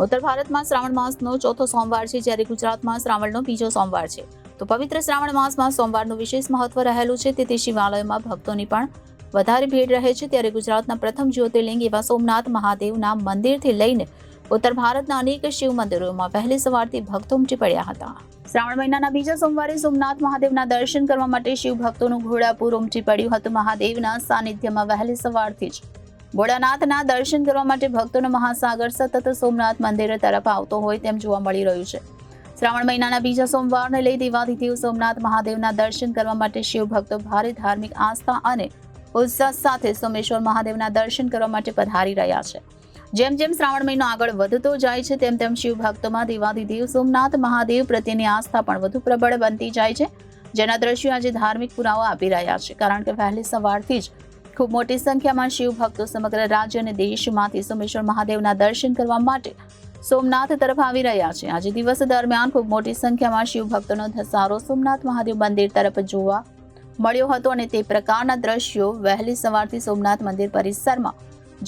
ઉત્તર ભારતમાં શ્રાવણ માસનો ચોથો સોમવાર છે, જ્યારે ગુજરાતમાં શ્રાવણનો બીજો સોમવાર છે. તો પવિત્ર શ્રાવણ માસમાં સોમવારનું વિશેષ મહત્વ રહેલું છે. તેથી શિવાલયોમાં ભક્તોની પણ વધારે ભીડ રહે છે. ત્યારે ગુજરાતના પ્રથમ જ્યોતિર્લિંગ એવા સોમનાથ મહાદેવના મંદિરથી લઈને ઉત્તર ભારતના અનેક શિવ મંદિરોમાં વહેલી સવારથી ભક્તો ઉમટી પડ્યા હતા. શ્રાવણ મહિનાના બીજા સોમવારે સોમનાથ મહાદેવના દર્શન કરવા માટે શિવ ભક્તોનું ઘોડાપુર ઉમટી પડ્યું હતું. મહાદેવના સાનિધ્યમાં વહેલી સવારથી જ ભોળાનાથના દર્શન કરવા માટે ભક્તોનો મહાસાગર સતત સોમનાથ મંદિર તરફ આવતો હોય તેમ જોવા મળી રહ્યું છે. શ્રાવણ મહિનાના બીજા સોમવારને લઈ દેવાધિદેવ સોમનાથ મહાદેવના દર્શન કરવા માટે શિવ ભક્તો ભારે ધાર્મિક આસ્થા અને ઉત્સાહ સાથે સોમેશ્વર મહાદેવના દર્શન કરવા માટે પધારી રહ્યા છે. જેમ જેમ શ્રાવણ મહિનો આગળ વધતો જાય છે તેમ તેમ શિવ ભક્તોમાં દેવાધિદેવ સોમનાથ મહાદેવ પ્રત્યેની આસ્થા પણ વધુ પ્રબળ બનતી જાય છે, જેના દ્રશ્યો આજે ધાર્મિક પુરાવો આપી રહ્યા છે. કારણ કે વહેલી સવારથી જ ખૂબ મોટી સંખ્યામાં શિવ ભક્તો સમગ્ર રાજ્ય અને દેશમાંથી સોમેશ્વર મહાદેવના દર્શન કરવા માટે સોમનાથ તરફ આવી રહ્યા છે. આજે દિવસ દરમિયાન ખૂબ મોટી સંખ્યામાં શિવ ભક્તોનો ધસારો સોમનાથ મહાદેવ મંદિર તરફ જોવા મળ્યો હતો અને તે પ્રકારના દ્રશ્યો વહેલી સવારથી સોમનાથ મંદિર પરિસરમાં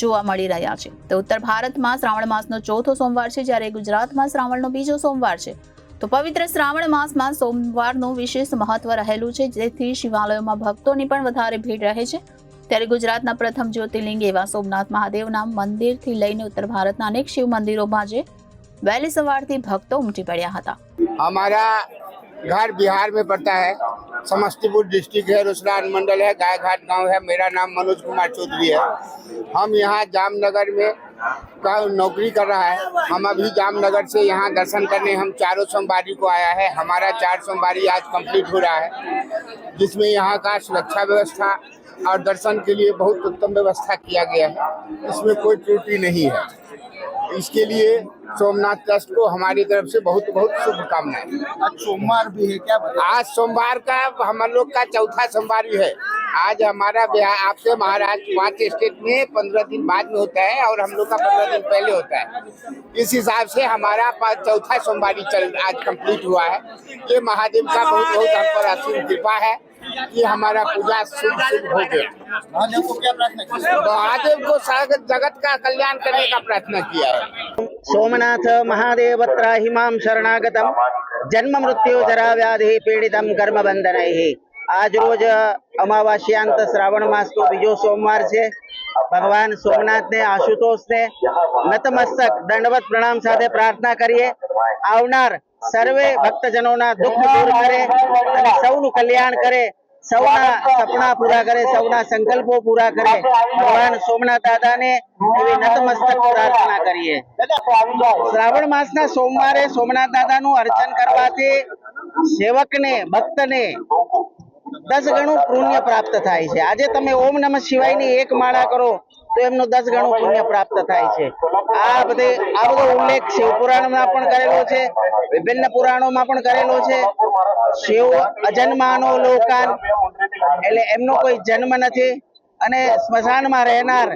જોવા મળી રહ્યા છે. તો ઉત્તર ભારતમાં શ્રાવણ માસનો ચોથો સોમવાર છે, જ્યારે ગુજરાતમાં શ્રાવણનો બીજો સોમવાર છે. તો પવિત્ર શ્રાવણ માસમાં સોમવારનું વિશેષ મહત્વ રહેલું છે, જેથી શિવાલયોમાં ભક્તોની પણ વધારે ભીડ રહે છે. ત્યારે ગુજરાતના પ્રથમ જ્યોતિર્લિંગ એવા સોમનાથ મહાદેવના મંદિરથી લઈને ઉત્તર ભારતના અનેક શિવ મંદિરોમાં જે વહેલી સવારથી ભક્તો ઉમટી પડ્યા હતા. हमारा घर बिहार में पड़ता है, समस्तीपुर डिस्ट्रिक्ट है, रोसड़ा अनुमंडल है, गायघाट गांव है. मेरा नाम मनोज कुमार चौधरी है. हम यहाँ जामनगर में का नौकरी कर रहा है. हम अभी जामनगर से यहाँ दर्शन करने हम चारों सोमवारी को आया है. हमारा 4 सोमवारी आज कंप्लीट हो रहा है, जिसमें यहाँ का सुरक्षा व्यवस्था और दर्शन के लिए बहुत उत्तम व्यवस्था किया गया है. इसमें कोई त्रुटि नहीं है. इसके लिए सोमनाथ ट्रस्ट को हमारी तरफ से बहुत बहुत शुभकामनाएं. आज सोमवार भी है क्या? आज सोमवार का हम लोग का चौथा सोमवारी है. आज हमारा बिहार आपके महाराष्ट्र 5 स्टेट में 15 दिन बाद में होता है और हम लोग का 15 दिन पहले होता है. इस हिसाब से हमारा चौथा सोमवारी आज कंप्लीट हुआ है. ये महादेव का बहुत बहुत हम पर असीम कृपा है कि हमारा पूजा शुभ शुभ हो गया. महादेव को क्या प्रार्थना की? महादेव को जगत का कल्याण करने का प्रार्थना किया है. सोमनाथ महादेव त्राहिमां शरणागतम जन्म मृत्यु जरा व्याधि पीड़ितम कर्म बंधनैः. आज रोज અમાવાસ્યાંત શ્રાવણ માસનો બીજો સોમવાર છે. ભગવાન સોમનાથને આશુતોષને નતમસ્તક દંડવત પ્રણામ સાથે પ્રાર્થના કરીએ. આવનાર સર્વે ભક્તજનોના દુઃખ દૂર કરે અને સૌનું કલ્યાણ કરે, સૌના સપના પૂરા કરે, સૌના સંકલ્પો પૂરા કરે. ભગવાન સોમનાથ દાદાને એવી નતમસ્તક પ્રાર્થના કરીએ. શ્રાવણ માસના સોમવારે સોમનાથ દાદાનું અર્ચન કરવાથી સેવકને, ભક્તને 10 ગણું પુણ્ય પ્રાપ્ત થાય છે. આજે તમે ઓમ નમઃ શિવાયની એક માળા કરો તો એમનું 10 ગણું પુણ્ય પ્રાપ્ત થાય છે. આ બધો ઉલ્લેખ શિવ પુરાણમાં પણ કરેલો છે, વિભિન્ન પુરાણોમાં પણ કરેલો છે. શિવ અજન્માનો લોકાન, એટલે એમનો કોઈ જન્મ નથી અને સ્મશાનમાં રહેનાર,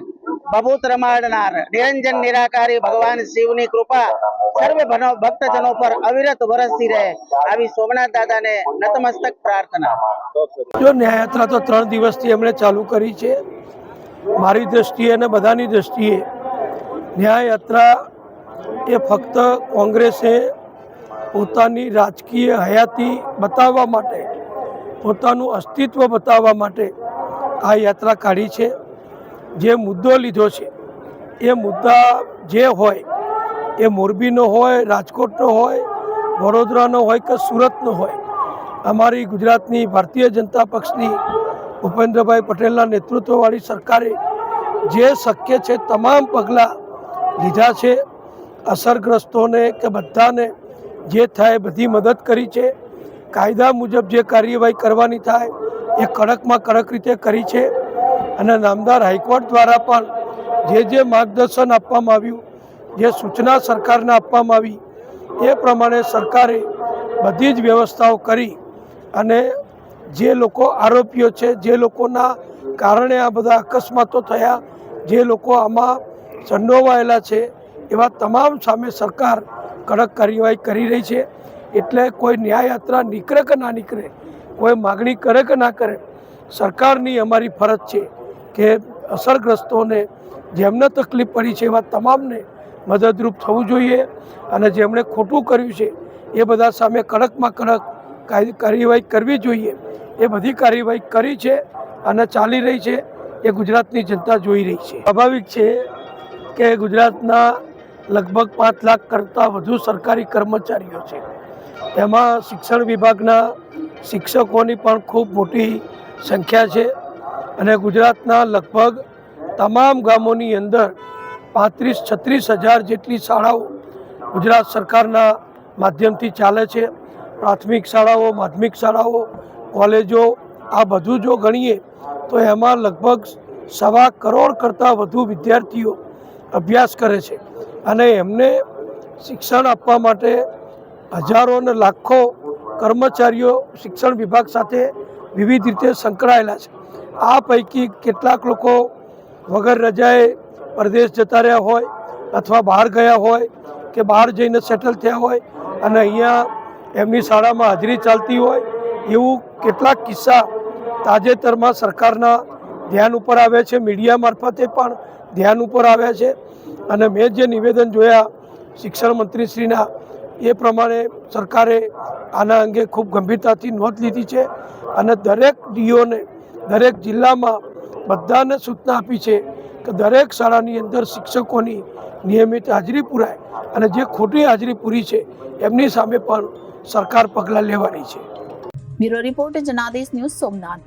બભૂત રમાડનાર, નિરંજન નિરાકારી ભગવાન શિવની કૃપા સર્વે ભક્તજનો પર અવિરત વરસતી રહે, આવી સોમનાથ દાદાને નતમસ્તક પ્રાર્થના. જો ન્યાયયાત્રા તો 3 દિવસથી એમણે ચાલુ કરી છે. મારી દ્રષ્ટિએ અને બધાની દ્રષ્ટિએ ન્યાયયાત્રા એ ફક્ત કોંગ્રેસે પોતાની રાજકીય હયાતી બતાવવા માટે, પોતાનું અસ્તિત્વ બતાવવા માટે આ યાત્રા કાઢી છે. જે મુદ્દો લીધો છે એ મુદ્દા જે હોય એ મોરબીનો હોય, રાજકોટનો હોય, વડોદરાનો હોય કે સુરતનો હોય, અમારી ગુજરાતની ભારતીય જનતા પક્ષની ભૂપેન્દ્રભાઈ પટેલના નેતૃત્વવાળી સરકારે જે શક્ય છે તમામ પગલાં લીધા છે. અસરગ્રસ્તોને કે બધાને જે થાય બધી મદદ કરી છે. કાયદા મુજબ જે કાર્યવાહી કરવાની થાય એ કડકમાં કડક રીતે કરી છે. અને નામદાર હાઈકોર્ટ દ્વારા પણ જે માર્ગદર્શન આપવામાં આવ્યું, જે સૂચના સરકારને આપવામાં આવી એ પ્રમાણે સરકારે બધી જ વ્યવસ્થાઓ કરી અને જે લોકો આરોપીઓ છે, જે લોકોના કારણે આ બધા અકસ્માતો થયા, જે લોકો આમાં સંડોવાયેલા છે, એવા તમામ સામે સરકાર કડક કાર્યવાહી કરી રહી છે. એટલે કોઈ ન્યાયયાત્રા નીકળે કે ના નીકળે, કોઈ માગણી કરે કે ના કરે, સરકારની અમારી ફરજ છે કે અસરગ્રસ્તોને જેમને તકલીફ પડી છે એવા તમામને મદદરૂપ થવું જોઈએ અને જેમણે ખોટું કર્યું છે એ બધા સામે કડકમાં કડક કાર્યવાહી કરવી જોઈએ. એ બધી કાર્યવાહી કરી છે અને ચાલી રહી છે. એ ગુજરાતની જનતા જોઈ રહી છે. સ્વાભાવિક છે કે ગુજરાતના લગભગ 5 લાખ કરતાં વધુ સરકારી કર્મચારીઓ છે. એમાં શિક્ષણ વિભાગના શિક્ષકોની પણ ખૂબ મોટી સંખ્યા છે અને ગુજરાતના લગભગ તમામ ગામોની અંદર 35-36 હજાર જેટલી શાળાઓ ગુજરાત સરકારના માધ્યમથી ચાલે છે. પ્રાથમિક શાળાઓ, માધ્યમિક શાળાઓ, કોલેજો, આ બધું જો ગણીએ તો એમાં લગભગ 1.25 કરોડ કરતાં વધુ વિદ્યાર્થીઓ અભ્યાસ કરે છે અને એમને શિક્ષણ આપવા માટે હજારો અને લાખો કર્મચારીઓ શિક્ષણ વિભાગ સાથે વિવિધ રીતે સંકળાયેલા છે. આ પૈકી કેટલાક લોકો વગર રજાએ પરદેશ જતા રહ્યા હોય અથવા બહાર ગયા હોય કે બહાર જઈને સેટલ થયા હોય અને અહીંયા એમની શાળામાં હાજરી ચાલતી હોય, એવું કેટલાક કિસ્સા તાજેતરમાં સરકારના ધ્યાન ઉપર આવ્યા છે. મીડિયા મારફતે પણ ધ્યાન ઉપર આવ્યા છે અને મેં જે નિવેદન જોયા શિક્ષણ મંત્રીશ્રીના એ પ્રમાણે સરકારે આના અંગે ખૂબ ગંભીરતાથી નોંધ લીધી છે અને દરેક ડીઓને દરેક જિલ્લામાં બધાને સૂચના આપી છે કે દરેક શાળાની અંદર શિક્ષકોની નિયમિત હાજરી પૂરાય અને જે ખોટી હાજરી પૂરી છે એમની સામે પણ સરકાર પગલાં લેવાની છે. Bureau report Janadesh news, Somnath.